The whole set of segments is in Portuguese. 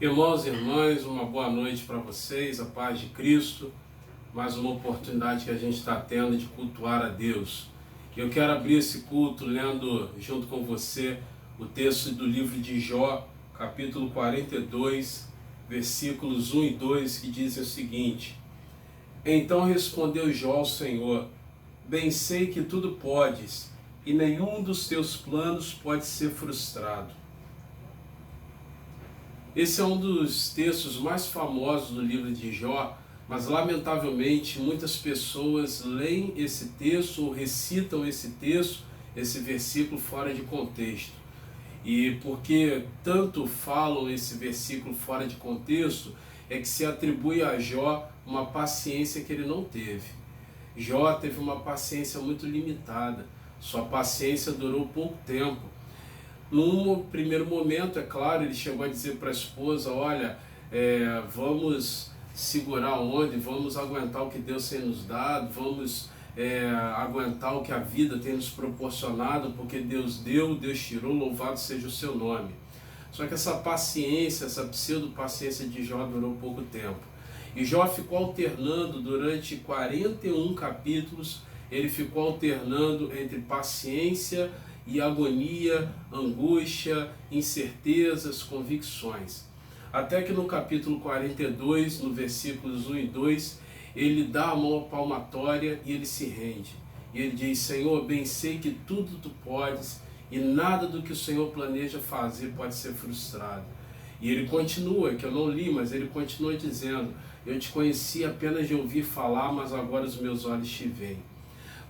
Irmãos e irmãs, uma boa noite para vocês, a paz de Cristo, mais uma oportunidade que a gente está tendo de cultuar a Deus. Eu quero abrir esse culto lendo junto com você o texto do livro de Jó, capítulo 42, versículos 1 e 2, que dizem o seguinte: Então respondeu Jó ao Senhor: Bem sei que tudo podes, e nenhum dos teus planos pode ser frustrado. Esse é um dos textos mais famosos do livro de Jó, mas lamentavelmente muitas pessoas leem esse texto ou recitam esse texto, esse versículo fora de contexto. E porque tanto falam esse versículo fora de contexto, é que se atribui a Jó uma paciência que ele não teve. Jó teve uma paciência muito limitada, sua paciência durou pouco tempo. Num primeiro momento, é claro, ele chegou a dizer para a esposa: olha, vamos segurar onde, vamos aguentar o que Deus tem nos dado, vamos aguentar o que a vida tem nos proporcionado, porque Deus deu, Deus tirou, louvado seja o seu nome. Só que essa paciência, essa pseudo-paciência de Jó durou pouco tempo. E Jó ficou alternando durante 41 capítulos, ele ficou alternando entre paciência e agonia, angústia, incertezas, convicções. Até que no capítulo 42, no versículos 1 e 2, ele dá a mão palmatória e ele se rende. E ele diz: Senhor, bem sei que tudo tu podes e nada do que o Senhor planeja fazer pode ser frustrado. E ele continua, que eu não li, mas ele continua dizendo: eu te conheci apenas de ouvir falar, mas agora os meus olhos te veem.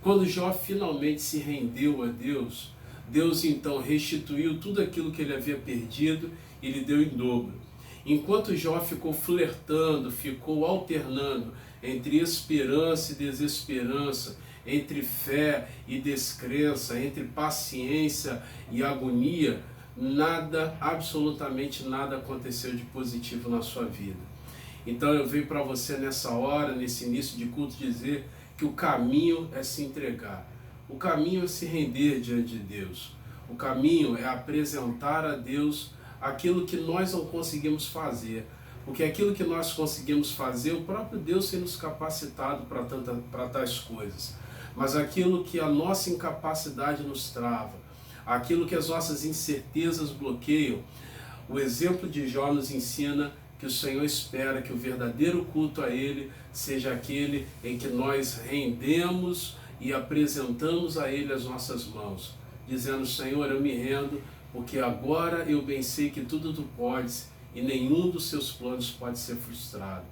Quando Jó finalmente se rendeu a Deus, Deus então restituiu tudo aquilo que ele havia perdido e lhe deu em dobro. Enquanto Jó ficou flertando, ficou alternando entre esperança e desesperança, entre fé e descrença, entre paciência e agonia, nada, absolutamente nada aconteceu de positivo na sua vida. Então eu venho para você nessa hora, nesse início de culto, dizer que o caminho é se entregar. O caminho é se render diante de Deus. O caminho é apresentar a Deus aquilo que nós não conseguimos fazer. Porque aquilo que nós conseguimos fazer, o próprio Deus tem nos capacitado para tais coisas. Mas aquilo que a nossa incapacidade nos trava, aquilo que as nossas incertezas bloqueiam, o exemplo de Jó nos ensina que o Senhor espera que o verdadeiro culto a Ele seja aquele em que nós rendemos e apresentamos a Ele as nossas mãos, dizendo: Senhor, eu me rendo, porque agora eu bem sei que tudo tu podes e nenhum dos seus planos pode ser frustrado.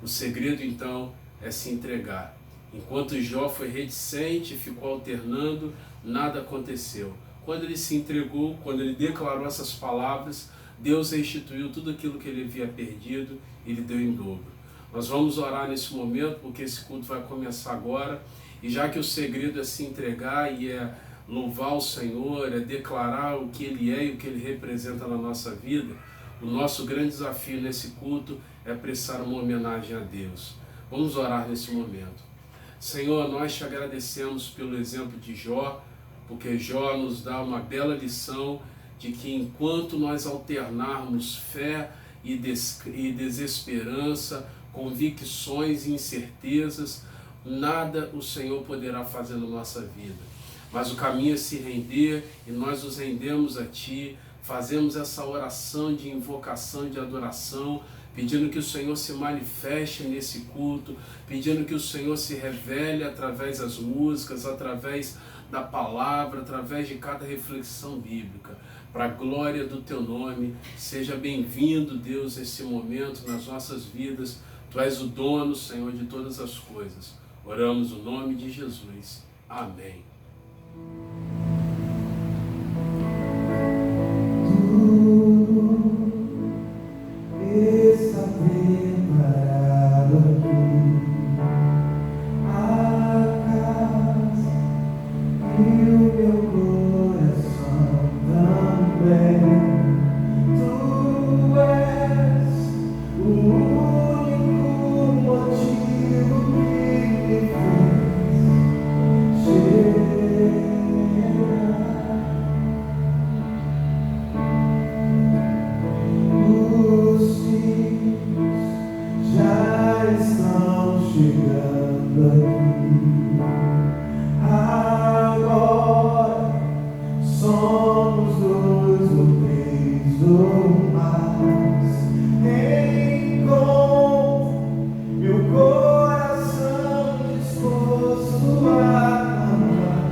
O segredo então é se entregar. Enquanto Jó foi reticente, ficou alternando, nada aconteceu. Quando ele se entregou, quando ele declarou essas palavras, Deus restituiu tudo aquilo que ele havia perdido e lhe deu em dobro. Nós vamos orar nesse momento, porque esse culto vai começar agora. E já que o segredo é se entregar e é louvar o Senhor, é declarar o que Ele é e o que Ele representa na nossa vida, o nosso grande desafio nesse culto é prestar uma homenagem a Deus. Vamos orar nesse momento. Senhor, nós te agradecemos pelo exemplo de Jó, porque Jó nos dá uma bela lição de que enquanto nós alternarmos fé e desesperança, convicções e incertezas, nada o Senhor poderá fazer na nossa vida. Mas o caminho é se render, e nós nos rendemos a Ti, fazemos essa oração de invocação, de adoração, pedindo que o Senhor se manifeste nesse culto, pedindo que o Senhor se revele através das músicas, através da palavra, através de cada reflexão bíblica. Para a glória do Teu nome, seja bem-vindo, Deus, nesse momento nas nossas vidas. Tu és o dono, Senhor, de todas as coisas. Oramos no nome de Jesus. Amém. Está preparado aqui a casa e o meu coração também. Tu és o único motivo que me fez chegar. chegando aqui. Agora somos dois ou três ou mais. Encontro meu coração disposto a cantar.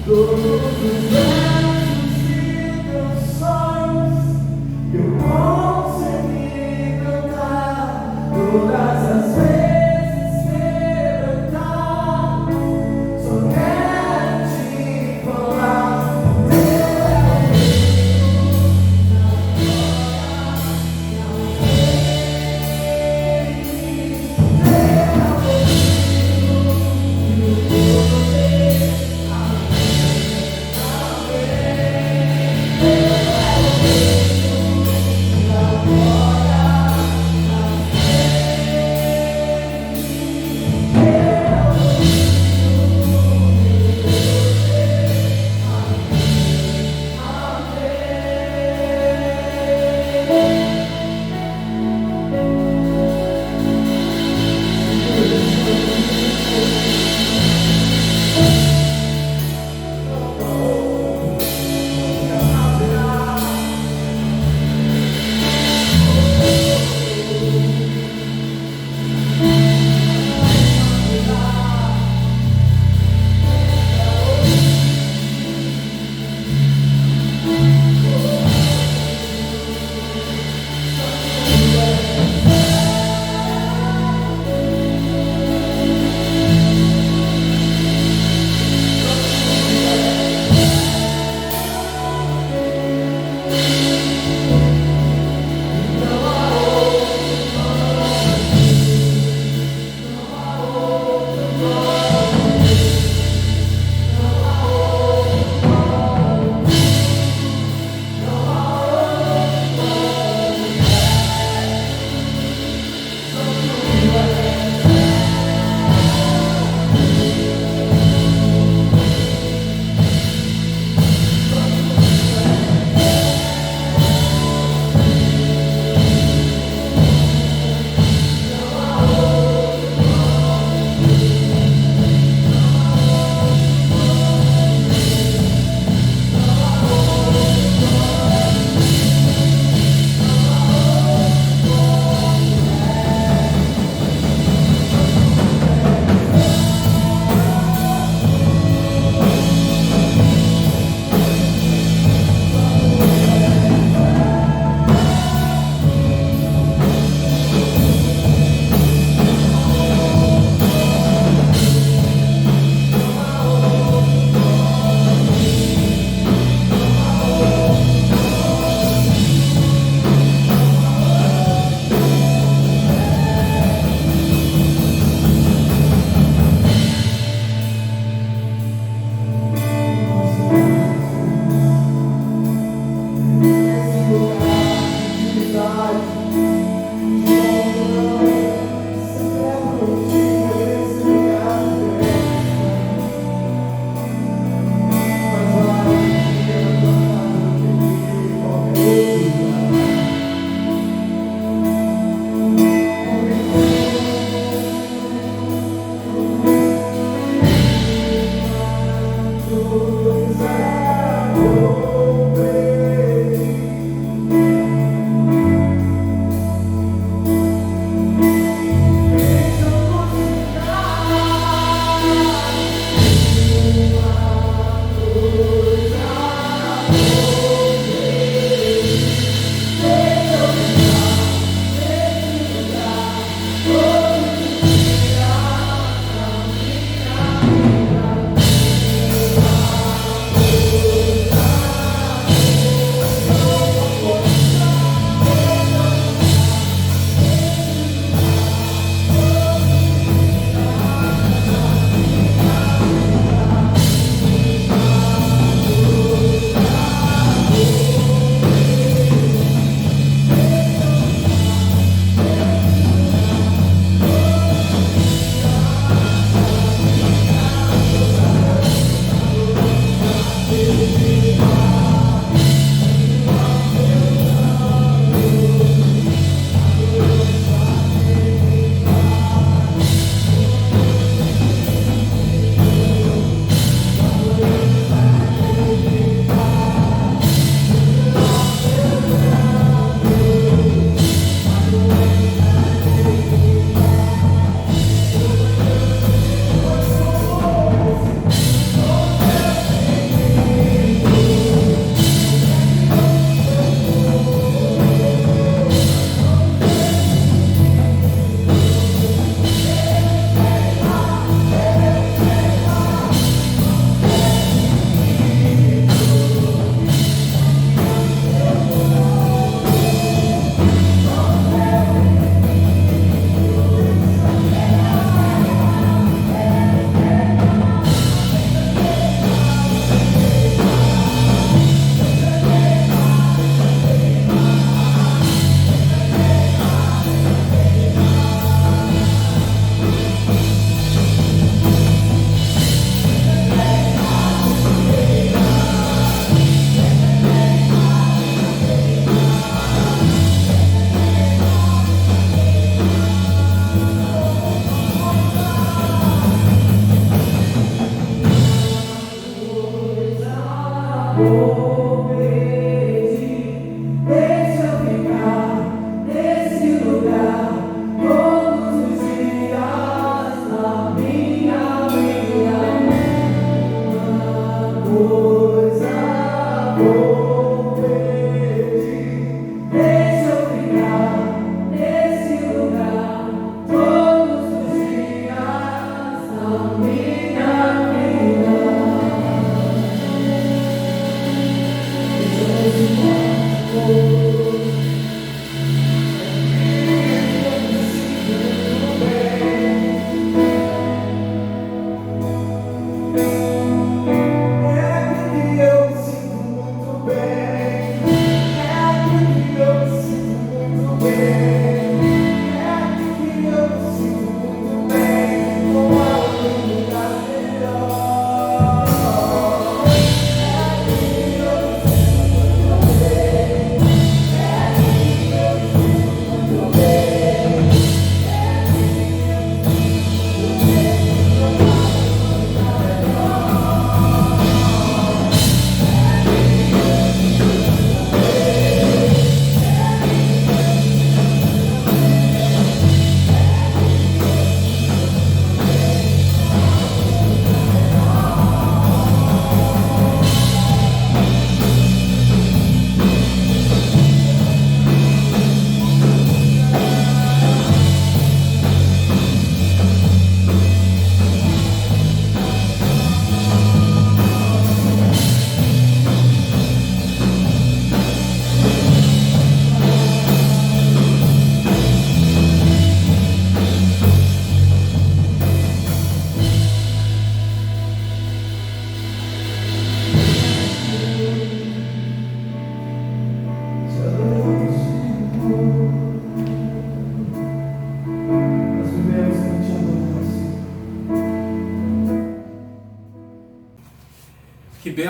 Todos os versos e canções que eu consegui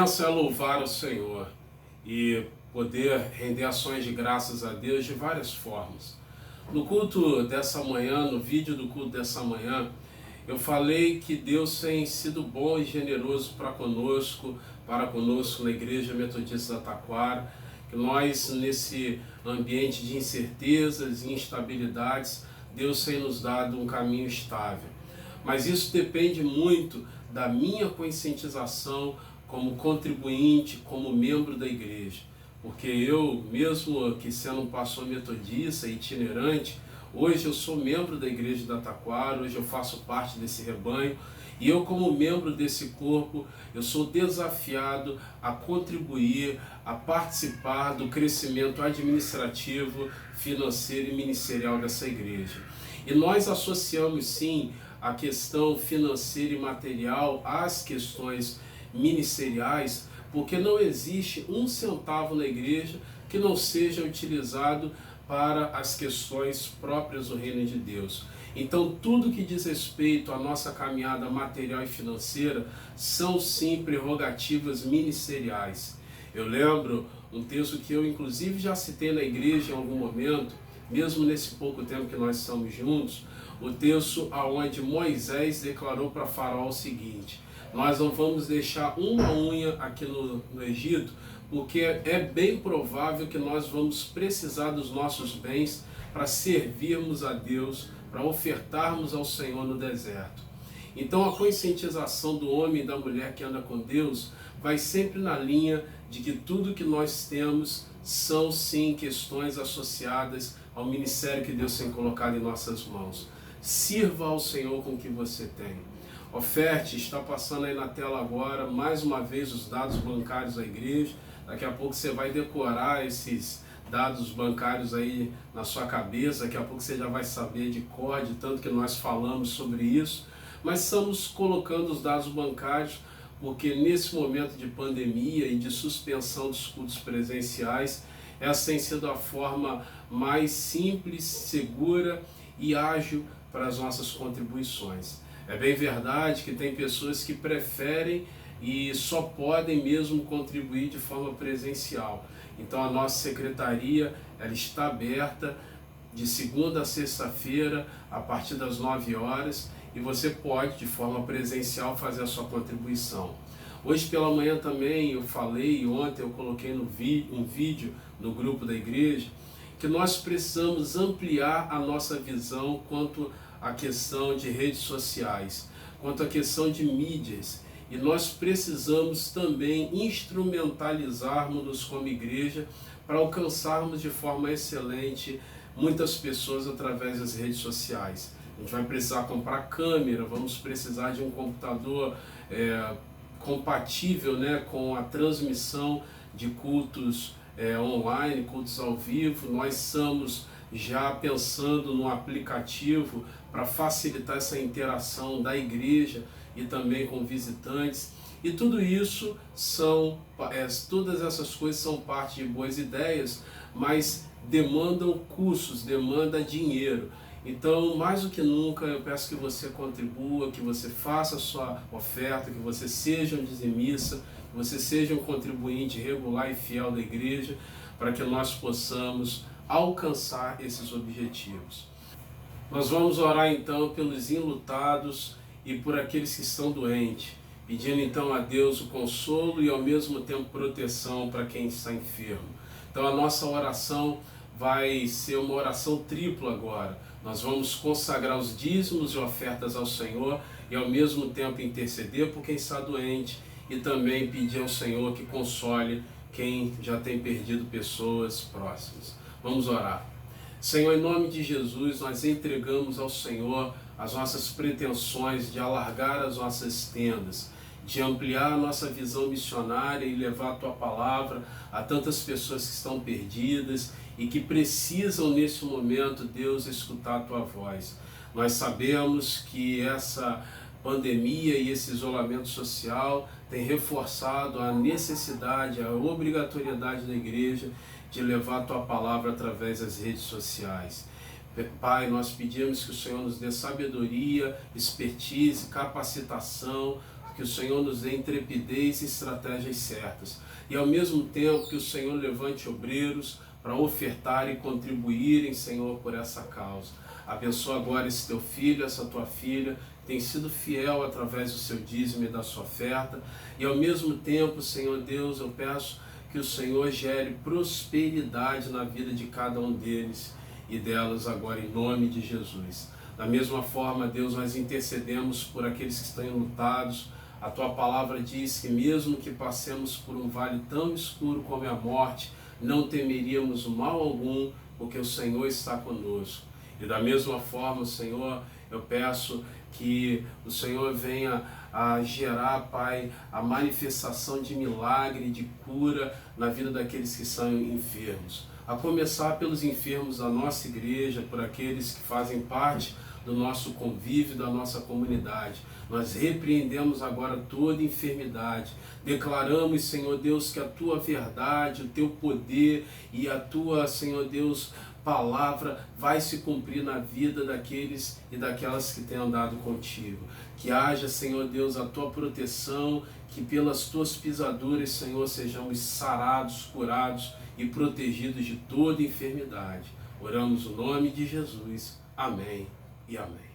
benção é louvar ao Senhor e poder render ações de graças a Deus de várias formas. No culto dessa manhã, no vídeo do culto dessa manhã, eu falei que Deus tem sido bom e generoso para conosco na Igreja Metodista da Taquara, que nós, nesse ambiente de incertezas e instabilidades, Deus tem nos dado um caminho estável. Mas isso depende muito da minha conscientização como contribuinte, como membro da igreja. Porque eu, mesmo que sendo um pastor metodista itinerante, hoje eu sou membro da Igreja da Taquara, hoje eu faço parte desse rebanho, e eu, como membro desse corpo, eu sou desafiado a contribuir, a participar do crescimento administrativo, financeiro e ministerial dessa igreja. E nós associamos sim a questão financeira e material às questões ministeriais, porque não existe um centavo na igreja que não seja utilizado para as questões próprias do reino de Deus. Então, tudo que diz respeito à nossa caminhada material e financeira são sim prerrogativas ministeriais. Eu lembro um texto que eu inclusive já citei na igreja em algum momento, mesmo nesse pouco tempo que nós estamos juntos, o texto onde Moisés declarou para Faraó o seguinte: nós não vamos deixar uma unha aqui no Egito, porque é bem provável que nós vamos precisar dos nossos bens para servirmos a Deus, para ofertarmos ao Senhor no deserto. Então a conscientização do homem e da mulher que anda com Deus vai sempre na linha de que tudo que nós temos são sim questões associadas ao ministério que Deus tem colocado em nossas mãos. Sirva ao Senhor com o que você tem. Oferte, está passando aí na tela agora, mais uma vez, os dados bancários da igreja. Daqui a pouco você vai decorar esses dados bancários aí na sua cabeça, daqui a pouco você já vai saber de cor, de tanto que nós falamos sobre isso. Mas estamos colocando os dados bancários porque nesse momento de pandemia e de suspensão dos cultos presenciais, essa tem sido a forma mais simples, segura e ágil para as nossas contribuições. É bem verdade que tem pessoas que preferem e só podem mesmo contribuir de forma presencial. Então a nossa secretaria ela está aberta de segunda a sexta-feira a partir das 9 horas e você pode de forma presencial fazer a sua contribuição. Hoje pela manhã também eu falei, ontem eu coloquei um vídeo no grupo da igreja, que nós precisamos ampliar a nossa visão quanto à questão de redes sociais, quanto à questão de mídias. E nós precisamos também instrumentalizarmos-nos como igreja para alcançarmos de forma excelente muitas pessoas através das redes sociais. A gente vai precisar comprar câmera, vamos precisar de um computador compatível, né, com a transmissão de cultos online, cultos ao vivo. Nós estamos já pensando no aplicativo para facilitar essa interação da igreja e também com visitantes. E tudo isso todas essas coisas são parte de boas ideias, mas demandam custos, demanda dinheiro. Então, mais do que nunca, eu peço que você contribua, que você faça a sua oferta, que você seja um dizimista, que você seja um contribuinte regular e fiel da igreja, para que nós possamos alcançar esses objetivos. Nós vamos orar então pelos enlutados e por aqueles que estão doentes, pedindo então a Deus o consolo e ao mesmo tempo proteção para quem está enfermo. Então a nossa oração vai ser uma oração tripla agora. Nós vamos consagrar os dízimos e ofertas ao Senhor e ao mesmo tempo interceder por quem está doente e também pedir ao Senhor que console quem já tem perdido pessoas próximas. Vamos orar. Senhor, em nome de Jesus, nós entregamos ao Senhor as nossas pretensões de alargar as nossas tendas, de ampliar a nossa visão missionária e levar a Tua palavra a tantas pessoas que estão perdidas e que precisam nesse momento, Deus, escutar a Tua voz. Nós sabemos que essa pandemia e esse isolamento social tem reforçado a necessidade, a obrigatoriedade da igreja de levar a Tua palavra através das redes sociais. Pai, nós pedimos que o Senhor nos dê sabedoria, expertise, capacitação, que o Senhor nos dê intrepidez e estratégias certas. E ao mesmo tempo que o Senhor levante obreiros para ofertar e contribuírem, Senhor, por essa causa. Abençoa agora esse teu filho, essa tua filha, que tem sido fiel através do seu dízimo e da sua oferta. E ao mesmo tempo, Senhor Deus, eu peço que o Senhor gere prosperidade na vida de cada um deles e delas agora, em nome de Jesus. Da mesma forma, Deus, nós intercedemos por aqueles que estão enlutados. A tua palavra diz que mesmo que passemos por um vale tão escuro como é a morte, não temeríamos mal algum, porque o Senhor está conosco. E da mesma forma, Senhor, eu peço que o Senhor venha a gerar, Pai, a manifestação de milagre, de cura na vida daqueles que são enfermos. A começar pelos enfermos da nossa igreja, por aqueles que fazem parte do nosso convívio, da nossa comunidade. Nós repreendemos agora toda enfermidade. Declaramos, Senhor Deus, que a tua verdade, o teu poder e a tua, Senhor Deus, palavra vai se cumprir na vida daqueles e daquelas que têm andado contigo. Que haja, Senhor Deus, a tua proteção, que pelas tuas pisaduras, Senhor, sejamos sarados, curados e protegidos de toda enfermidade. Oramos no nome de Jesus. Amém e amém.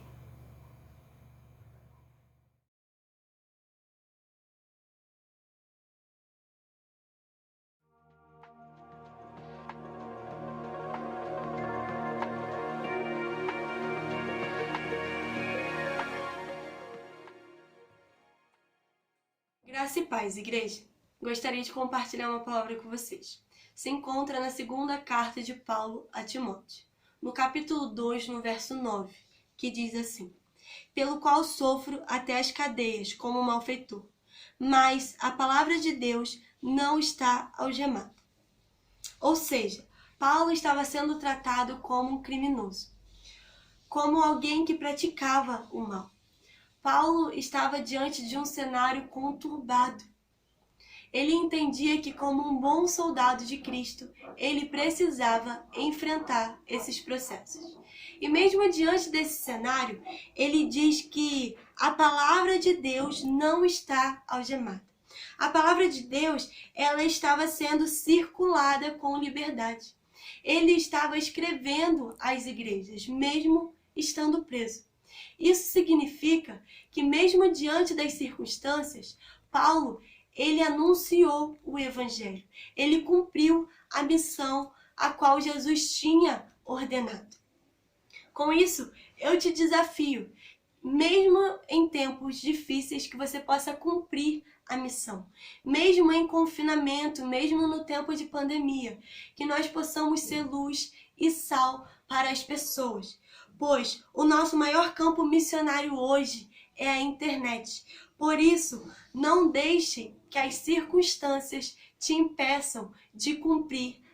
Graça e paz, igreja. Gostaria de compartilhar uma palavra com vocês. Se encontra na segunda carta de Paulo a Timóteo, no capítulo 2, no verso 9, que diz assim: pelo qual sofro até as cadeias como malfeitor, mas a palavra de Deus não está algemada. Ou seja, Paulo estava sendo tratado como um criminoso, como alguém que praticava o mal. Paulo estava diante de um cenário conturbado. Ele entendia que, como um bom soldado de Cristo, ele precisava enfrentar esses processos. E mesmo diante desse cenário, ele diz que a palavra de Deus não está algemada. A palavra de Deus, ela estava sendo circulada com liberdade. Ele estava escrevendo às igrejas, mesmo estando preso. Isso significa que mesmo diante das circunstâncias, Paulo, ele anunciou o Evangelho. Ele cumpriu a missão a qual Jesus tinha ordenado. Com isso, eu te desafio, mesmo em tempos difíceis, que você possa cumprir a missão. Mesmo em confinamento, mesmo no tempo de pandemia, que nós possamos ser luz e sal para as pessoas. Pois o nosso maior campo missionário hoje é a internet. Por isso, não deixe que as circunstâncias te impeçam de cumprir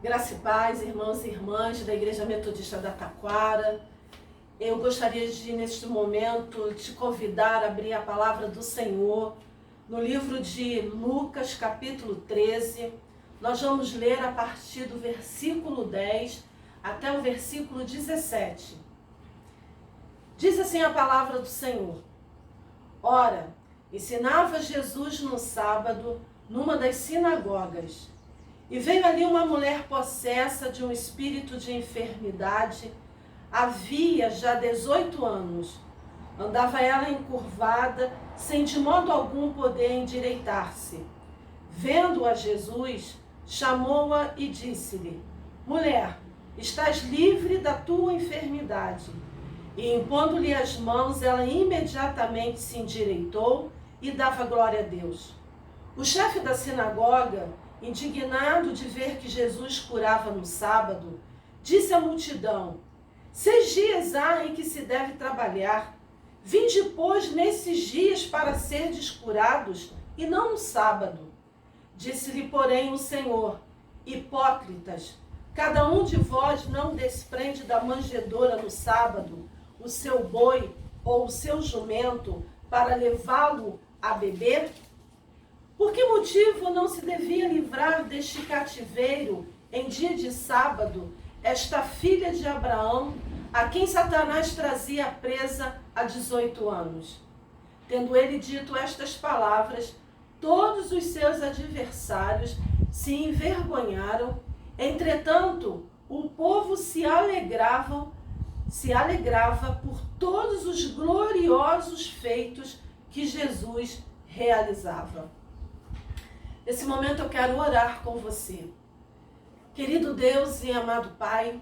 Graça e paz, irmãos e irmãs da Igreja Metodista da Taquara. Eu gostaria de, neste momento, te convidar a abrir a palavra do Senhor no livro de Lucas, capítulo 13. Nós vamos ler a partir do versículo 10 até o versículo 17. Diz assim a palavra do Senhor. Ora, ensinava Jesus no sábado numa das sinagogas. E veio ali uma mulher possessa de um espírito de enfermidade, havia já 18 anos. Andava ela encurvada, sem de modo algum poder endireitar-se. Vendo-a Jesus, chamou-a e disse-lhe: Mulher, estás livre da tua enfermidade. E impondo-lhe as mãos, ela imediatamente se endireitou e dava glória a Deus. O chefe da sinagoga, indignado de ver que Jesus curava no sábado, disse à multidão: 6 dias há em que se deve trabalhar. Vinde, pois, nesses dias para serdes curados, e não no sábado. Disse-lhe, porém, o Senhor: Hipócritas, cada um de vós não desprende da manjedoura no sábado o seu boi ou o seu jumento para levá-lo a beber? Por que motivo não se devia livrar deste cativeiro em dia de sábado esta filha de Abraão, a quem Satanás trazia presa há 18 anos? Tendo ele dito estas palavras, todos os seus adversários se envergonharam. Entretanto, o povo se alegrava por todos os gloriosos feitos que Jesus realizava. Nesse momento eu quero orar com você. Querido Deus e amado Pai,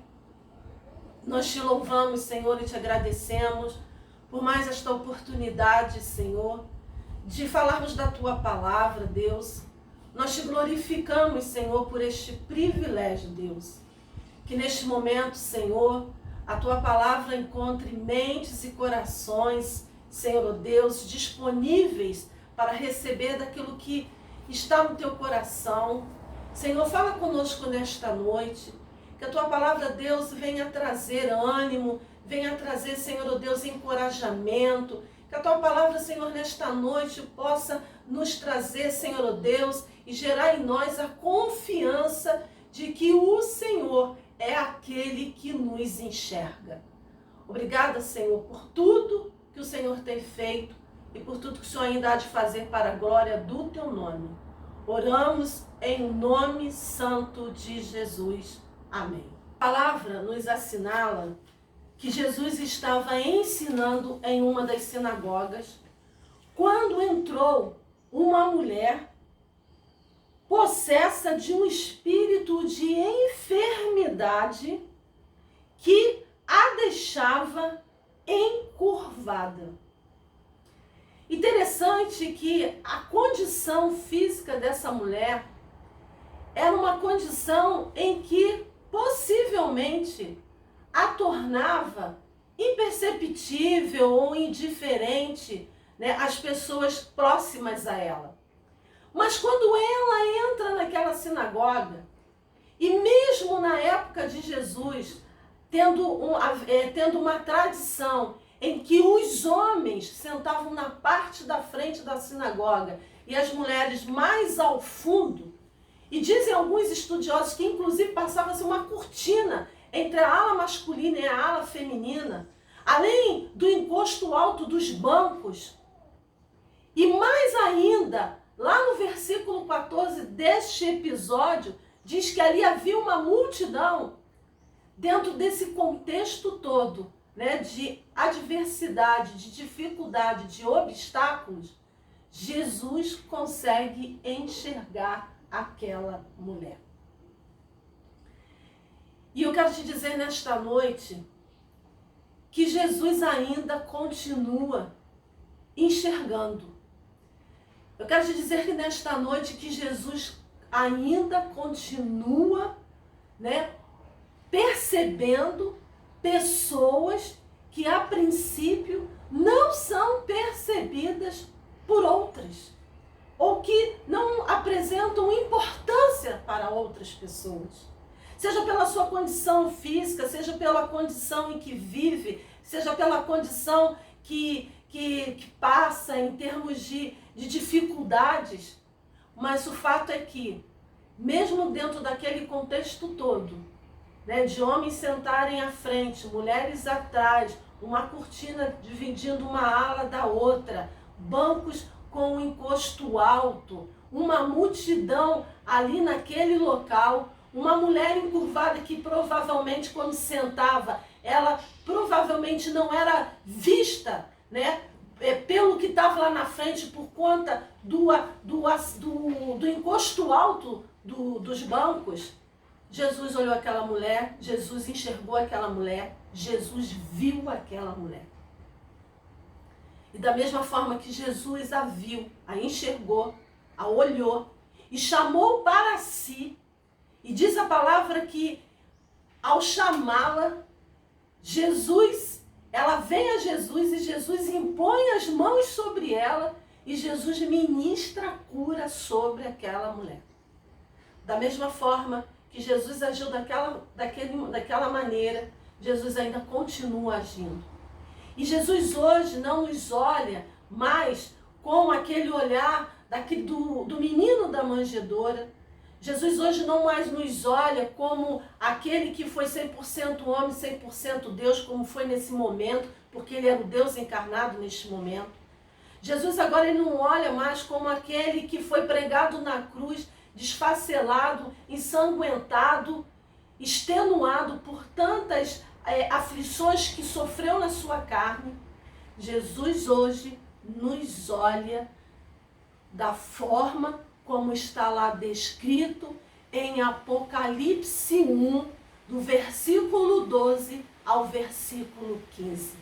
nós te louvamos, Senhor, e te agradecemos por mais esta oportunidade, Senhor, de falarmos da Tua palavra, Deus. Nós te glorificamos, Senhor, por este privilégio, Deus. Que neste momento, Senhor, a Tua palavra encontre mentes e corações, Senhor Deus, disponíveis para receber daquilo que está no Teu coração. Senhor, fala conosco nesta noite, que a Tua palavra, Deus, venha trazer ânimo, venha trazer, Senhor Deus, encorajamento, que a Tua palavra, Senhor, nesta noite possa nos trazer, Senhor Deus, e gerar em nós a confiança de que o Senhor é aquele que nos enxerga. Obrigada, Senhor, por tudo que o Senhor tem feito e por tudo que o Senhor ainda há de fazer para a glória do Teu nome. Oramos em nome santo de Jesus. Amém. A palavra nos assinala que Jesus estava ensinando em uma das sinagogas quando entrou uma mulher possessa de um espírito de enfermidade que a deixava encurvada. Interessante que a condição física dessa mulher era uma condição em que possivelmente a tornava imperceptível ou indiferente, né, às pessoas próximas a ela. Mas quando ela entra naquela sinagoga, e mesmo na época de Jesus, tendo uma tradição em que os homens sentavam na parte da frente da sinagoga e as mulheres mais ao fundo, e dizem alguns estudiosos que inclusive passava-se uma cortina entre a ala masculina e a ala feminina, além do encosto alto dos bancos. E mais ainda, lá no versículo 14 deste episódio, diz que ali havia uma multidão. Dentro desse contexto todo, né, de adversidade, de dificuldade, de obstáculos, Jesus consegue enxergar aquela mulher. E eu quero te dizer nesta noite que Jesus ainda continua enxergando. Eu quero te dizer que nesta noite que Jesus ainda continua, né, percebendo pessoas que a princípio não são percebidas por outras, ou que não apresentam importância para outras pessoas. seja pela sua condição física, seja pela condição em que vive, seja pela condição que passa em termos de dificuldades. Mas o fato é que, mesmo dentro daquele contexto todo, né, de homens sentarem à frente, mulheres atrás, uma cortina dividindo uma ala da outra, bancos com um encosto alto, uma multidão ali naquele local, uma mulher encurvada que provavelmente quando sentava, ela provavelmente não era vista, né, pelo que estava lá na frente por conta do encosto alto dos bancos. Jesus olhou aquela mulher, Jesus enxergou aquela mulher, Jesus viu aquela mulher. E da mesma forma que Jesus a viu, a enxergou, a olhou e chamou para si, e diz a palavra que ao chamá-la, ela vem a Jesus e Jesus impõe as mãos sobre ela e Jesus ministra a cura sobre aquela mulher. Da mesma forma que Jesus agiu daquela maneira, Jesus ainda continua agindo. E Jesus hoje não nos olha mais com aquele olhar do menino da manjedoura. Jesus hoje não mais nos olha como aquele que foi 100% homem, 100% Deus, como foi nesse momento, porque ele era o Deus encarnado neste momento. Jesus agora ele não olha mais como aquele que foi pregado na cruz, desfacelado, ensanguentado, extenuado por tantas aflições que sofreu na sua carne. Jesus hoje nos olha da forma como está lá descrito em Apocalipse 1, do versículo 12 ao versículo 15.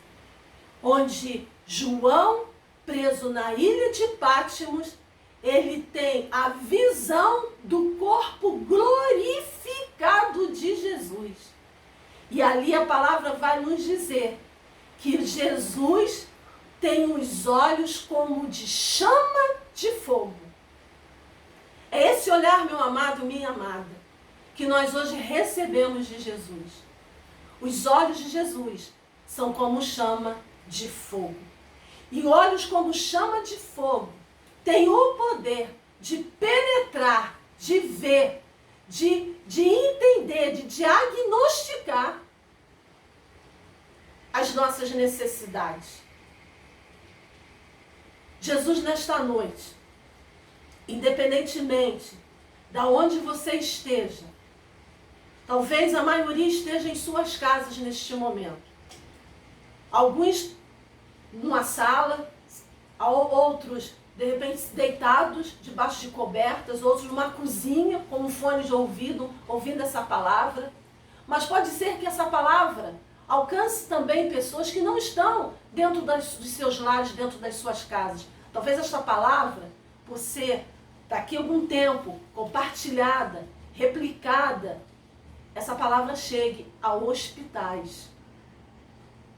Onde João, preso na ilha de Pátimos, ele tem a visão do corpo glorificado de Jesus. E ali a palavra vai nos dizer que Jesus tem os olhos como de chama de fogo. É esse olhar, meu amado, minha amada, que nós hoje recebemos de Jesus. Os olhos de Jesus são como chama de fogo. E olhos como chama de fogo têm o poder de penetrar, de ver, de entender, de diagnosticar as nossas necessidades. Jesus, nesta noite, independentemente de onde você esteja, talvez a maioria esteja em suas casas neste momento. Alguns numa sala, outros de repente deitados debaixo de cobertas, outros numa cozinha com um fone de ouvido, ouvindo essa palavra. Mas pode ser que essa palavra alcance também pessoas que não estão dentro dos seus lares, dentro das suas casas. Talvez esta palavra, por ser daqui a algum tempo compartilhada, replicada, essa palavra chegue a hospitais,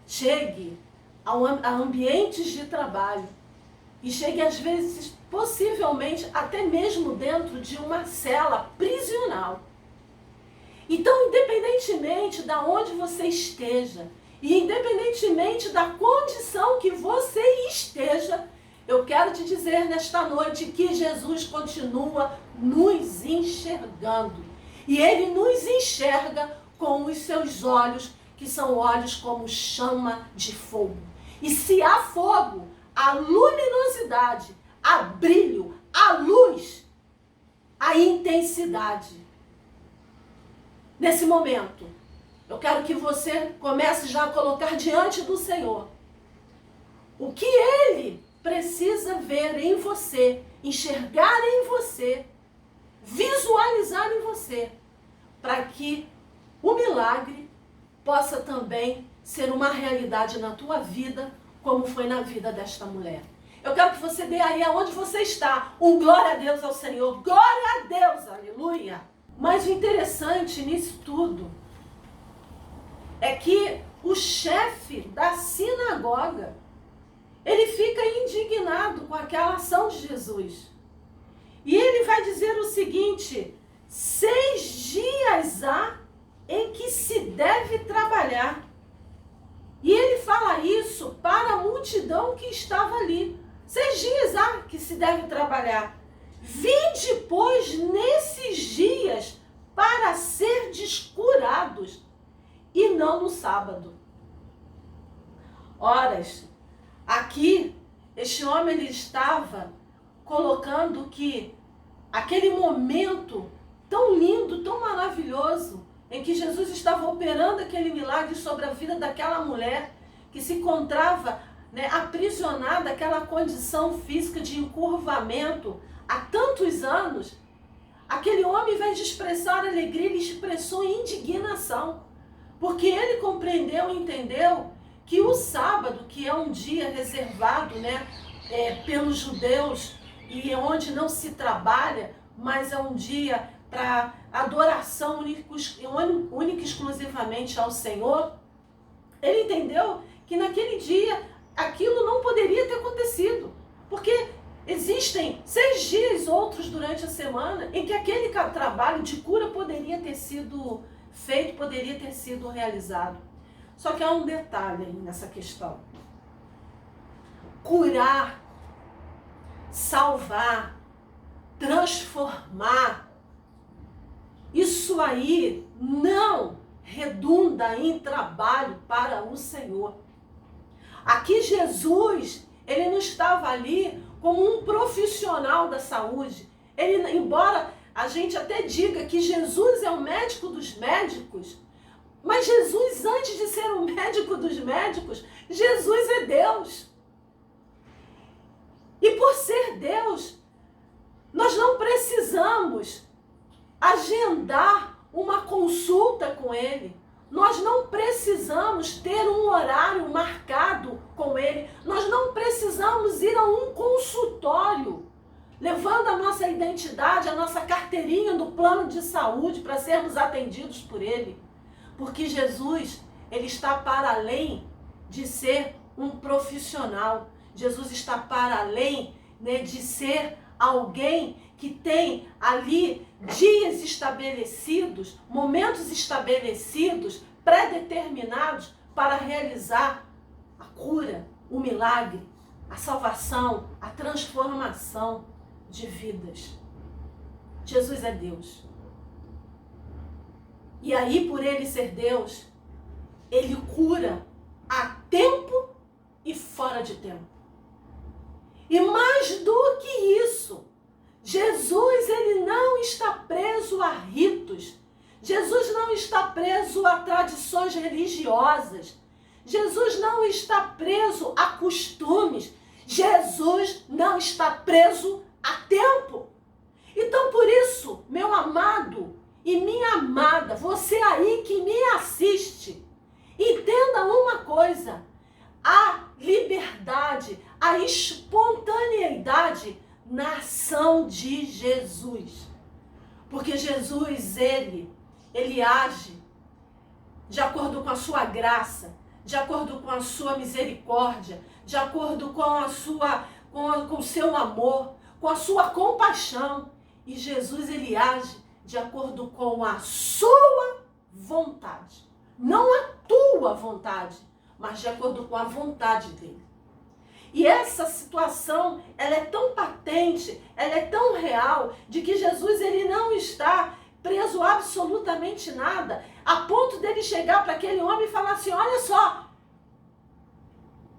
chegue a ambientes de trabalho e chegue às vezes, possivelmente, até mesmo dentro de uma cela prisional. Então, independentemente de onde você esteja e independentemente da condição que você esteja, eu quero te dizer nesta noite que Jesus continua nos enxergando. E Ele nos enxerga com os seus olhos, que são olhos como chama de fogo. E se há fogo, há luminosidade, há brilho, há luz, há intensidade. Nesse momento, eu quero que você comece já a colocar diante do Senhor o que Ele precisa ver em você, enxergar em você, visualizar em você, para que o milagre possa também ser uma realidade na tua vida, como foi na vida desta mulher. Eu quero que você dê aí aonde você está um glória a Deus ao Senhor, glória a Deus, aleluia. Mas o interessante nisso tudo é que o chefe da sinagoga, ele fica indignado com aquela ação de Jesus. E ele vai dizer o seguinte: 6 dias há se deve trabalhar. E ele fala isso para a multidão que estava ali. 6 dias há que se deve trabalhar. Vinde, pois, nesses dias para serdes curados, e não no sábado. Horas, aqui, este homem ele estava colocando que aquele momento tão lindo, tão maravilhoso, em que Jesus estava operando aquele milagre sobre a vida daquela mulher que se encontrava, aprisionada àquela condição física de encurvamento há tantos anos, aquele homem, ao invés de expressar alegria, ele expressou indignação, porque ele compreendeu e entendeu que o sábado, que é um dia reservado pelos judeus e onde não se trabalha, mas é um dia para adoração única e exclusivamente ao Senhor, ele entendeu que naquele dia aquilo não poderia ter acontecido, porque existem 6 dias outros durante a semana em que aquele trabalho de cura poderia ter sido feito, poderia ter sido realizado. Só que há um detalhe aí nessa questão. Curar, salvar, transformar, isso aí não redunda em trabalho para o Senhor. Aqui Jesus, ele não estava ali como um profissional da saúde. Ele, embora a gente até diga que Jesus é o médico dos médicos, mas Jesus, antes de ser o médico dos médicos, Jesus é Deus. E por ser Deus, nós não precisamos agendar uma consulta com Ele. Nós não precisamos ter um horário marcado com Ele. Nós não precisamos ir a um consultório, levando a nossa identidade, a nossa carteirinha do plano de saúde para sermos atendidos por Ele. Porque Jesus, Ele está para além de ser um profissional. Jesus está para além de ser alguém que tem ali dias estabelecidos, momentos estabelecidos, pré-determinados para realizar a cura, o milagre, a salvação, a transformação de vidas. Jesus é Deus. E aí, por Ele ser Deus, Ele cura a tempo e fora de tempo. E mais do que isso, Jesus, ele não está preso a ritos. Jesus não está preso a tradições religiosas. Jesus não está preso a costumes. Jesus não está preso a tempo. Então, por isso, meu amado e minha amada, você aí que me assiste, entenda uma coisa: a liberdade, a espontaneidade na ação de Jesus. Porque Jesus, ele age de acordo com a sua graça, de acordo com a sua misericórdia, de acordo com com o seu amor, com a sua compaixão. E Jesus, ele age de acordo com a sua vontade. Não a tua vontade, mas de acordo com a vontade dele. E essa situação, ela é tão patente, ela é tão real, de que Jesus, ele não está preso a absolutamente nada, a ponto dele chegar para aquele homem e falar assim: olha só.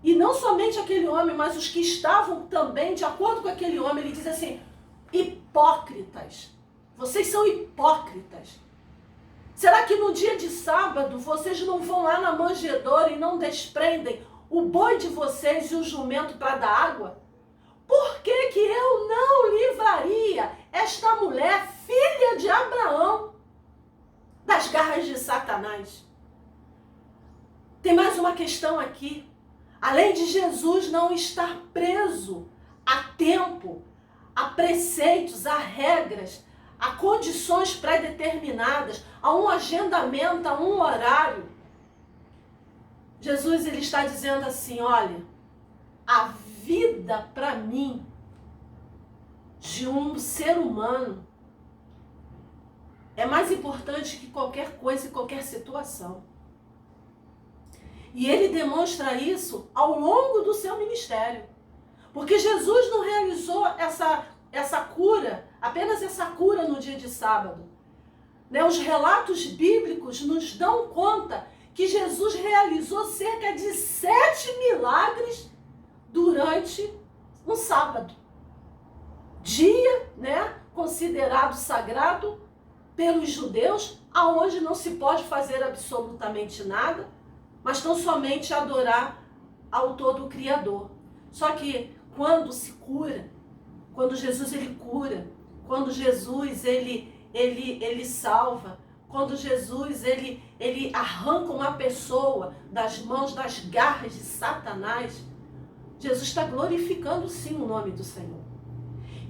E não somente aquele homem, mas os que estavam também de acordo com aquele homem, ele diz assim: hipócritas, vocês são hipócritas. Será que no dia de sábado vocês não vão lá na manjedoura e não desprendem o boi de vocês e o jumento para dar água? Por que que eu não livraria esta mulher, filha de Abraão, das garras de Satanás? Tem mais uma questão aqui. Além de Jesus não estar preso a tempo, a preceitos, a regras, a condições pré-determinadas, a um agendamento, a um horário, Jesus, ele está dizendo assim: olha, a vida para mim de um ser humano é mais importante que qualquer coisa e qualquer situação. E ele demonstra isso ao longo do seu ministério. Porque Jesus não realizou essa cura, apenas essa cura no dia de sábado. Né? Os relatos bíblicos nos dão conta que Jesus realizou cerca de 7 milagres durante um sábado. Dia, né, considerado sagrado pelos judeus, aonde não se pode fazer absolutamente nada, mas tão somente adorar ao todo Criador. Só que quando se cura, quando Jesus ele cura, quando Jesus ele salva, quando Jesus ele arranca uma pessoa das mãos, das garras de Satanás, Jesus está glorificando sim o nome do Senhor.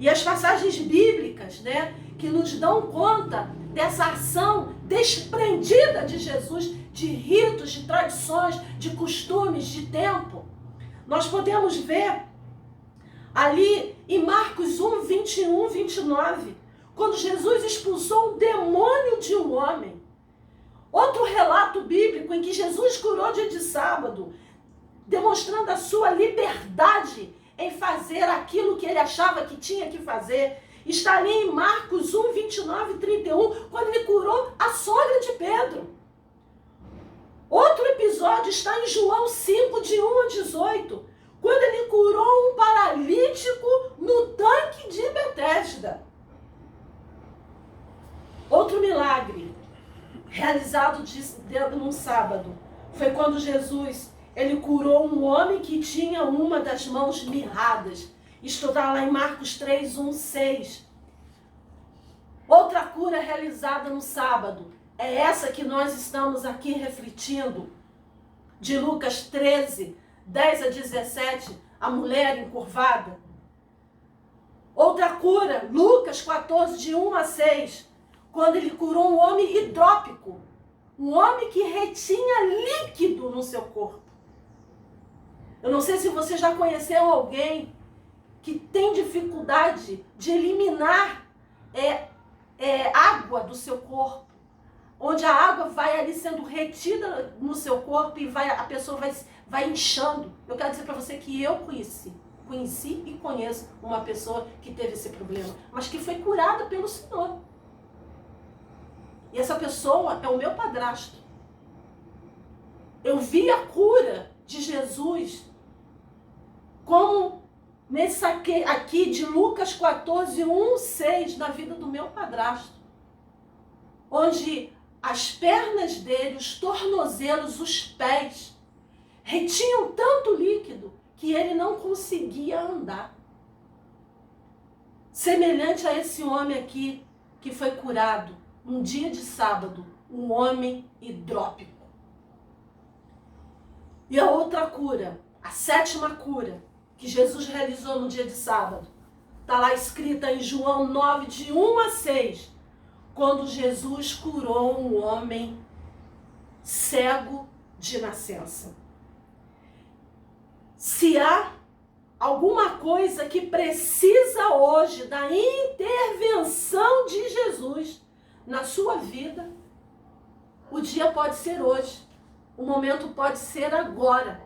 E as passagens bíblicas, né, que nos dão conta dessa ação desprendida de Jesus, de ritos, de tradições, de costumes, de tempo, nós podemos ver ali em Marcos 1, 21, 29, quando Jesus expulsou um demônio de um homem. Outro relato bíblico em que Jesus curou dia de sábado, demonstrando a sua liberdade em fazer aquilo que ele achava que tinha que fazer, está ali em Marcos 1, 29 e 31, quando ele curou a sogra de Pedro. Outro episódio está em João 5, de 1 a 18, quando ele curou um paralítico no tanque de Betesda. Outro milagre realizado num sábado foi quando Jesus ele curou um homem que tinha uma das mãos mirradas. Isto está lá em Marcos 3, 1, 6. Outra cura realizada no sábado é essa que nós estamos aqui refletindo, de Lucas 13, 10 a 17, a mulher encurvada. Outra cura, Lucas 14, de 1 a 6, quando ele curou um homem hidrópico, um homem que retinha líquido no seu corpo. Eu não sei se você já conheceu alguém que tem dificuldade de eliminar água do seu corpo, onde a água vai ali sendo retida no seu corpo e a pessoa vai inchando. Eu quero dizer para você que eu conheci e conheço uma pessoa que teve esse problema, mas que foi curada pelo Senhor. E essa pessoa é o meu padrasto. Eu vi a cura de Jesus como nesse aqui de Lucas 14, 1, 6, na vida do meu padrasto. Onde as pernas dele, os tornozelos, os pés, retinham tanto líquido que ele não conseguia andar. Semelhante a esse homem aqui que foi curado um dia de sábado, um homem hidrópico. E a outra cura, a 7ª cura que Jesus realizou no dia de sábado, está lá escrita em João 9, de 1 a 6, quando Jesus curou um homem cego de nascença. Se há alguma coisa que precisa hoje da intervenção de Jesus na sua vida, o dia pode ser hoje, o momento pode ser agora,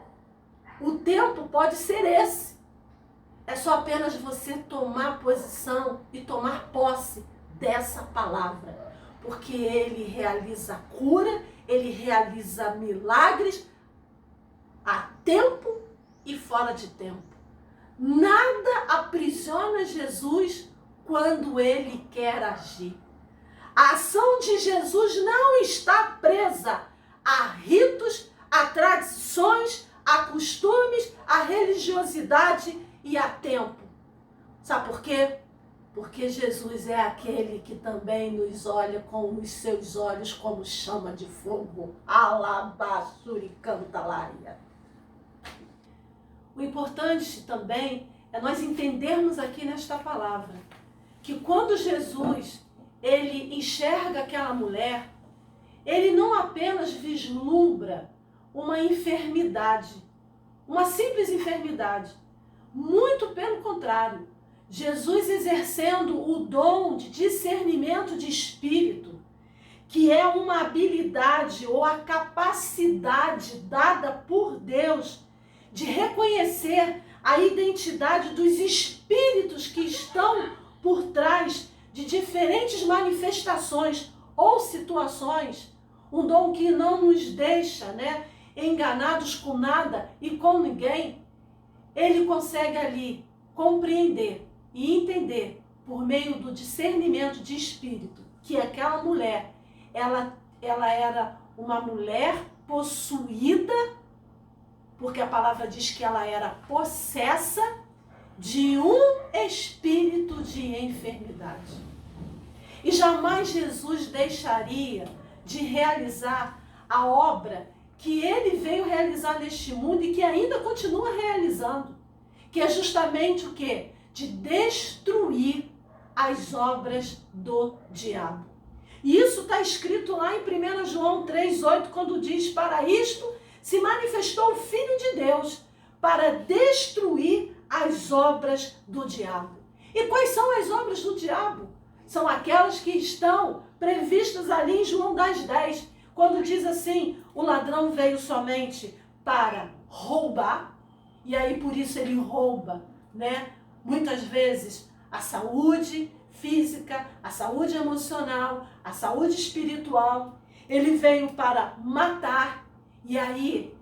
o tempo pode ser esse. É só apenas você tomar posição e tomar posse dessa palavra, porque ele realiza cura, ele realiza milagres a tempo e fora de tempo. Nada aprisiona Jesus quando ele quer agir. A ação de Jesus não está presa a ritos, a tradições, a costumes, a religiosidade e a tempo. Sabe por quê? Porque Jesus é aquele que também nos olha com os seus olhos como chama de fogo. Alabaçuricantalaia. O importante também é nós entendermos aqui nesta palavra que quando Jesus ele enxerga aquela mulher, ele não apenas vislumbra uma enfermidade, uma simples enfermidade. Muito pelo contrário, Jesus exercendo o dom de discernimento de espírito, habilidade ou a capacidade dada por Deus de reconhecer a identidade dos espíritos que estão por trás de diferentes manifestações ou situações, um dom que não nos deixa, enganados com nada e com ninguém. Ele consegue ali compreender e entender, por meio do discernimento de espírito, que aquela mulher, ela era uma mulher possuída, porque a palavra diz que ela era possessa de um espírito de enfermidade. E jamais Jesus deixaria de realizar a obra que ele veio realizar neste mundo e que ainda continua realizando, que é justamente o quê? De destruir as obras do diabo. E isso está escrito lá em 1 João 3,8, quando diz: para isto se manifestou o Filho de Deus, para destruir as obras do diabo. E quais são as obras do diabo? São aquelas que estão previstas ali em João 10,10, quando diz assim: o ladrão veio somente para roubar, e aí por isso ele rouba, muitas vezes a saúde física, a saúde emocional, a saúde espiritual. Ele veio para matar, e aí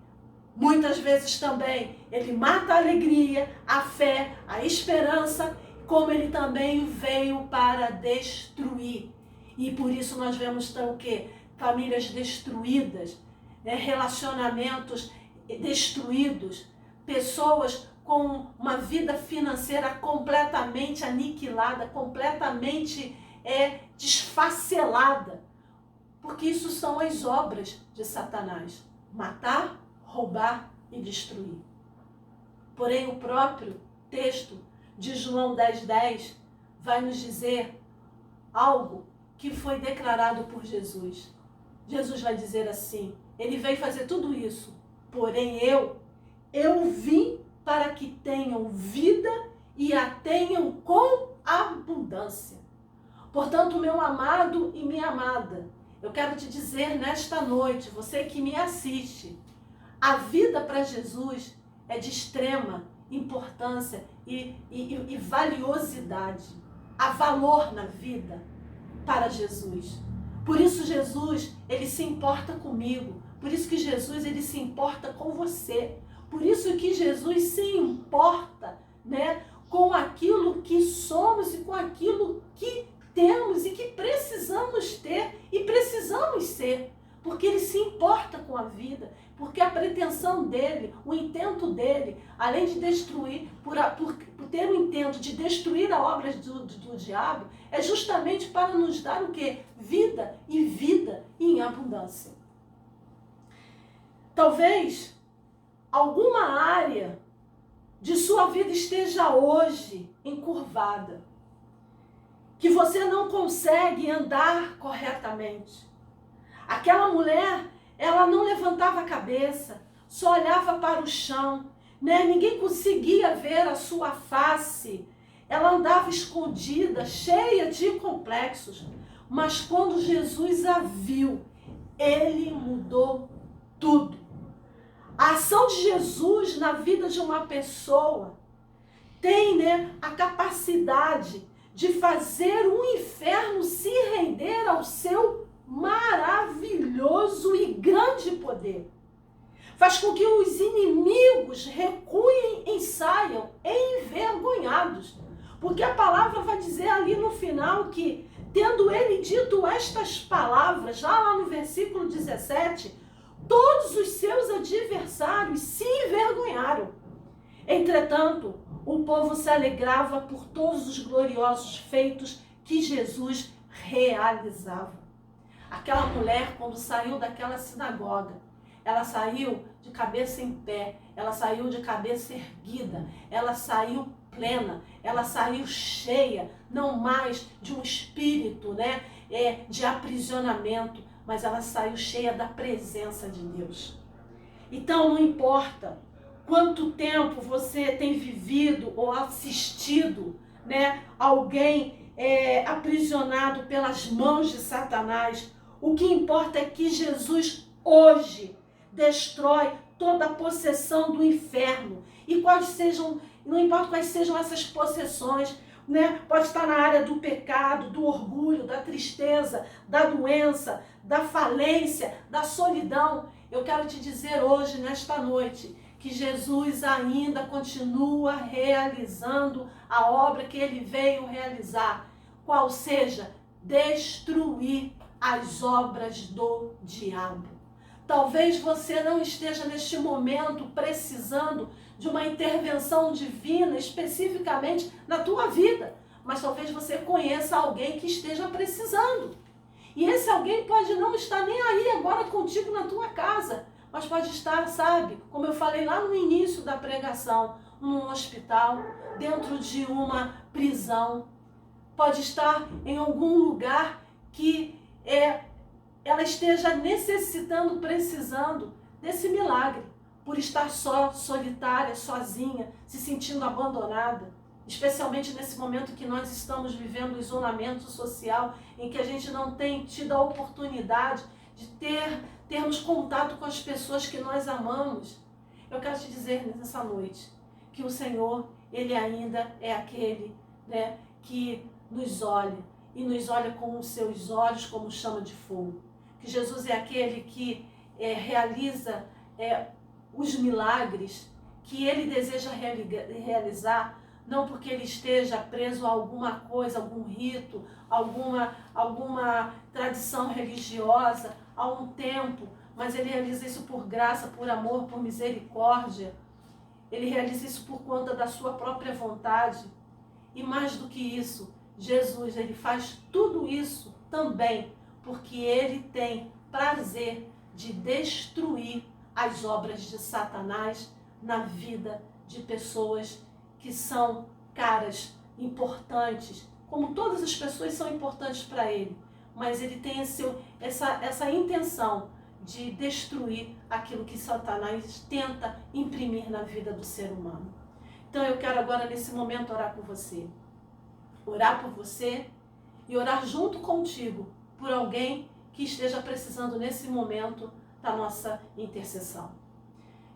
muitas vezes também ele mata a alegria, a fé, a esperança, como ele também veio para destruir. E por isso nós vemos então o quê? Famílias destruídas, relacionamentos destruídos, pessoas com uma vida financeira completamente aniquilada, completamente desfacelada. Porque isso são as obras de Satanás: matar, roubar e destruir. Porém, o próprio texto de João 10,10 vai nos dizer algo que foi declarado por Jesus. Jesus vai dizer assim: ele veio fazer tudo isso, porém eu vim para que tenham vida e a tenham com abundância. Portanto, meu amado e minha amada, eu quero te dizer nesta noite, você que me assiste, a vida para Jesus é de extrema importância e valiosidade. Há valor na vida para Jesus. Por isso Jesus, ele se importa comigo. Por isso que Jesus, ele se importa com você. Por isso que Jesus se importa, com aquilo que somos e com aquilo que temos e que precisamos ter e precisamos ser. Porque ele se importa com a vida, porque a pretensão dele, o intento dele, além de destruir, por ter o intento de destruir a obra do diabo, é justamente para nos dar o quê? Vida e vida em abundância. Talvez alguma área de sua vida esteja hoje encurvada, que você não consegue andar corretamente. Aquela mulher, ela não levantava a cabeça, só olhava para o chão, Ninguém conseguia ver a sua face. Ela andava escondida, cheia de complexos. Mas quando Jesus a viu, ele mudou tudo. A ação de Jesus na vida de uma pessoa tem, a capacidade de fazer o inferno se render ao seu maravilhoso e grande poder. Faz com que os inimigos recuem e saiam envergonhados. Porque a palavra vai dizer ali no final que, tendo ele dito estas palavras, já lá no versículo 17, todos os seus adversários se envergonharam. Entretanto, o povo se alegrava por todos os gloriosos feitos que Jesus realizava. Aquela mulher, quando saiu daquela sinagoga, ela saiu de cabeça em pé, ela saiu de cabeça erguida, ela saiu plena, ela saiu cheia, não mais de um espírito, de aprisionamento, mas ela saiu cheia da presença de Deus. Então não importa quanto tempo você tem vivido ou assistido, alguém aprisionado pelas mãos de Satanás, O que importa é que Jesus hoje destrói toda a possessão do inferno. E quais sejam, não importa quais sejam essas possessões, né? Pode estar na área do pecado, do orgulho, da tristeza, da doença, da falência, da solidão. Eu quero te dizer hoje, nesta noite, que Jesus ainda continua realizando a obra que ele veio realizar, qual seja destruir as obras do diabo. Talvez você não esteja neste momento precisando de uma intervenção divina especificamente na tua vida, mas talvez você conheça alguém que esteja precisando. E esse alguém pode não estar nem aí agora contigo na tua casa, mas pode estar, sabe, como eu falei lá no início da pregação, num hospital, dentro de uma prisão, pode estar em algum lugar que ela esteja necessitando, precisando desse milagre, por estar só, solitária, sozinha, se sentindo abandonada, especialmente nesse momento que nós estamos vivendo o isolamento social, em que a gente não tem tido a oportunidade de termos contato com as pessoas que nós amamos. Eu quero te dizer nessa noite que o Senhor, Ele ainda é aquele, né, que nos olha, e nos olha com os seus olhos como chama de fogo. Que Jesus é aquele que realiza os milagres que Ele deseja realizar, não porque Ele esteja preso a alguma coisa, algum rito, alguma tradição religiosa, a um tempo, mas Ele realiza isso por graça, por amor, por misericórdia. Ele realiza isso por conta da sua própria vontade. E mais do que isso, Jesus, Ele faz tudo isso também porque Ele tem prazer de destruir as obras de Satanás na vida de pessoas que são caras, importantes, como todas as pessoas são importantes para Ele, mas Ele tem essa intenção de destruir aquilo que Satanás tenta imprimir na vida do ser humano. Então eu quero agora nesse momento orar por você e orar junto contigo por alguém que esteja precisando nesse momento da nossa intercessão.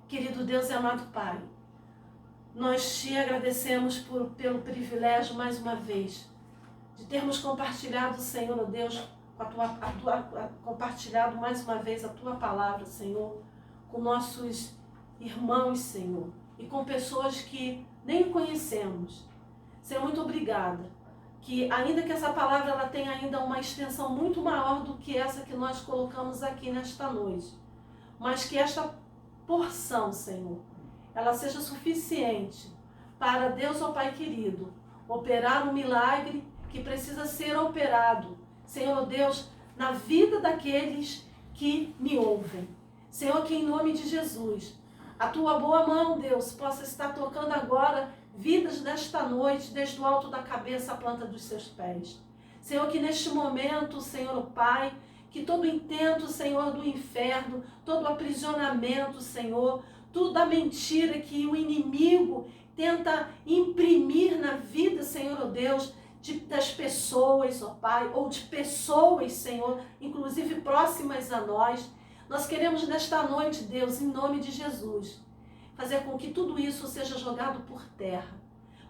Querido Deus e amado Pai, nós te agradecemos pelo privilégio mais uma vez de termos compartilhado, Senhor, Deus, compartilhado mais uma vez a Tua palavra, Senhor, com nossos irmãos, Senhor, e com pessoas que nem conhecemos. Senhor, muito obrigada, que ainda que essa palavra ela tenha ainda uma extensão muito maior do que essa que nós colocamos aqui nesta noite, mas que esta porção, Senhor, ela seja suficiente para Deus, ó Pai querido, operar um milagre que precisa ser operado, Senhor Deus, na vida daqueles que me ouvem. Senhor, que em nome de Jesus, a Tua boa mão, Deus, possa estar tocando agora vidas nesta noite, desde o alto da cabeça à planta dos seus pés. Senhor, que neste momento, Senhor Pai, que todo intento, Senhor, do inferno, todo aprisionamento, Senhor, toda a mentira que o inimigo tenta imprimir na vida, Senhor, Deus, das pessoas, ó Pai, ou de pessoas, Senhor, inclusive próximas a nós, nós queremos nesta noite, Deus, em nome de Jesus, fazer com que tudo isso seja jogado por terra.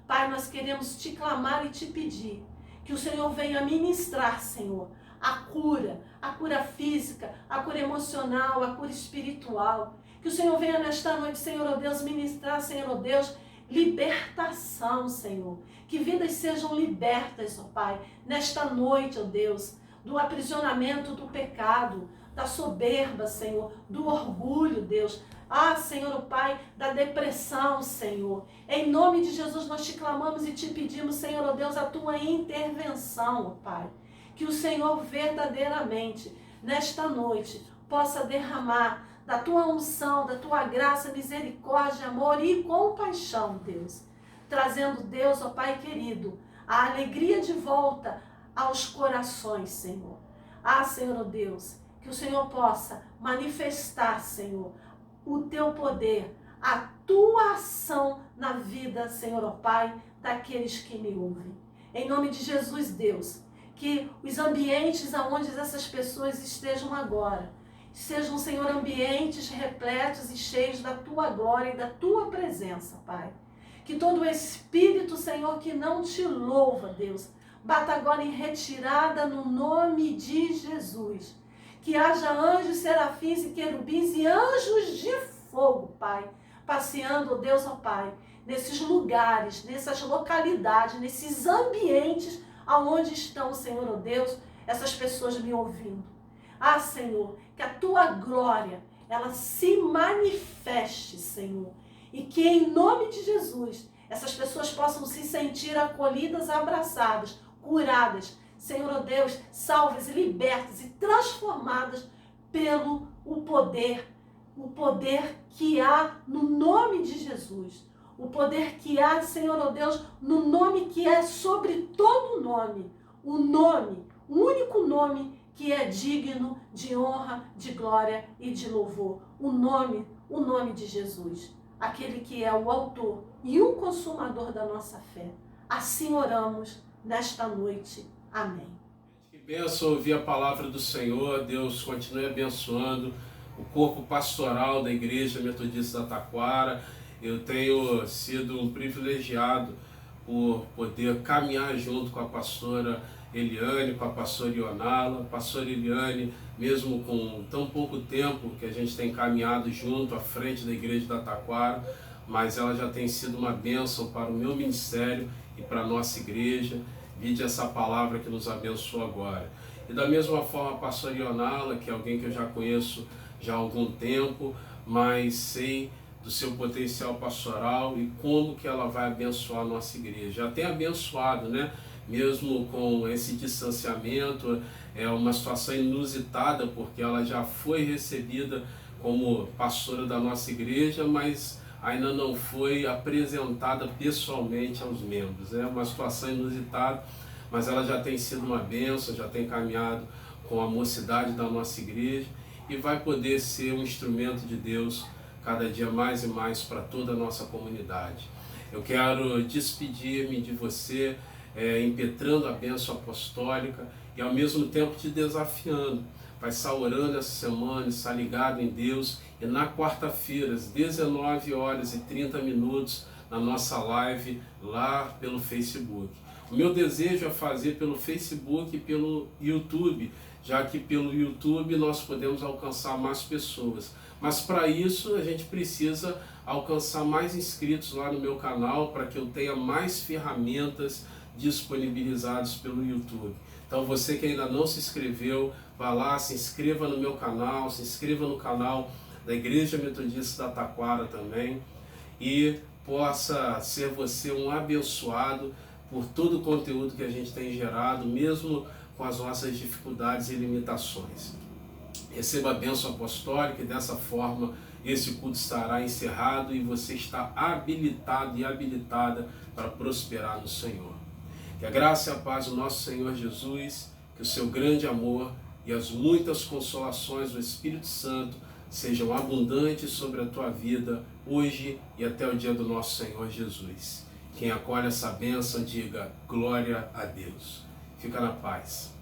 Pai, nós queremos te clamar e te pedir que o Senhor venha ministrar, Senhor, a cura física, a cura emocional, a cura espiritual. Que o Senhor venha nesta noite, Senhor, Deus, ministrar, Senhor, Deus, libertação, Senhor. Que vidas sejam libertas, ó Pai, nesta noite, ó Deus, do aprisionamento do pecado, da soberba, Senhor, do orgulho, Deus. Senhor, Pai, da depressão, Senhor. Em nome de Jesus nós te clamamos e te pedimos, Senhor, Deus, a Tua intervenção, ó Pai. Que o Senhor verdadeiramente, nesta noite, possa derramar da Tua unção, da Tua graça, misericórdia, amor e compaixão, Deus. Trazendo, Deus, ó Pai querido, a alegria de volta aos corações, Senhor. Senhor, Deus, que o Senhor possa manifestar, Senhor, o Teu poder, a Tua ação na vida, Senhor, ó Pai, daqueles que me ouvem. Em nome de Jesus, Deus, que os ambientes aonde essas pessoas estejam agora sejam, Senhor, ambientes repletos e cheios da Tua glória e da Tua presença, Pai. Que todo espírito, Senhor, que não Te louva, Deus, bata agora em retirada no nome de Jesus. Que haja anjos, serafins e querubins e anjos de fogo, Pai, passeando, Deus, ó Pai, nesses lugares, nessas localidades, nesses ambientes aonde estão, Senhor, ó Deus, essas pessoas me ouvindo. Ah, Senhor, que a Tua glória, ela se manifeste, Senhor, e que em nome de Jesus, essas pessoas possam se sentir acolhidas, abraçadas, curadas, Senhor, ó Deus, salvas e libertas e transformadas pelo o poder que há no nome de Jesus. O poder que há, Senhor, ó Deus, no nome que é sobre todo nome. O único nome que é digno de honra, de glória e de louvor. O nome de Jesus. Aquele que é o autor e o consumador da nossa fé. Assim oramos nesta noite. Amém. Que bênção ouvir a palavra do Senhor. Deus continue abençoando o corpo pastoral da Igreja Metodista da Taquara. Eu tenho sido um privilegiado por poder caminhar junto com a pastora Eliane, com a pastora Ionala. Pastora Eliane, mesmo com tão pouco tempo que a gente tem caminhado junto à frente da Igreja da Taquara, mas ela já tem sido uma bênção para o meu ministério e para a nossa igreja. Vide essa palavra que nos abençoa agora. E da mesma forma a pastora Ionala, que é alguém que eu já conheço já há algum tempo, mas sei do seu potencial pastoral e como que ela vai abençoar a nossa igreja. Já tem abençoado, né? Mesmo com esse distanciamento, é uma situação inusitada, porque ela já foi recebida como pastora da nossa igreja, mas ainda não foi apresentada pessoalmente aos membros. É uma situação inusitada, mas ela já tem sido uma bênção, já tem caminhado com a mocidade da nossa igreja e vai poder ser um instrumento de Deus cada dia mais e mais para toda a nossa comunidade. Eu quero despedir-me de você, impetrando a bênção apostólica e ao mesmo tempo te desafiando. Vai estar orando essa semana, estar ligado em Deus, e na quarta-feira, às 19h30, na nossa live lá pelo Facebook. O meu desejo é fazer pelo Facebook e pelo YouTube, já que pelo YouTube nós podemos alcançar mais pessoas. Mas para isso a gente precisa alcançar mais inscritos lá no meu canal, para que eu tenha mais ferramentas disponibilizadas pelo YouTube. Então você que ainda não se inscreveu, vá lá, se inscreva no meu canal, se inscreva no canal da Igreja Metodista da Taquara também, e possa ser você um abençoado por todo o conteúdo que a gente tem gerado, mesmo com as nossas dificuldades e limitações. Receba a bênção apostólica e dessa forma esse culto estará encerrado e você está habilitado e habilitada para prosperar no Senhor. Que a graça e a paz do nosso Senhor Jesus, que o seu grande amor e as muitas consolações do Espírito Santo sejam abundantes sobre a tua vida hoje e até o dia do nosso Senhor Jesus. Quem acolhe essa bênção, diga glória a Deus. Fica na paz.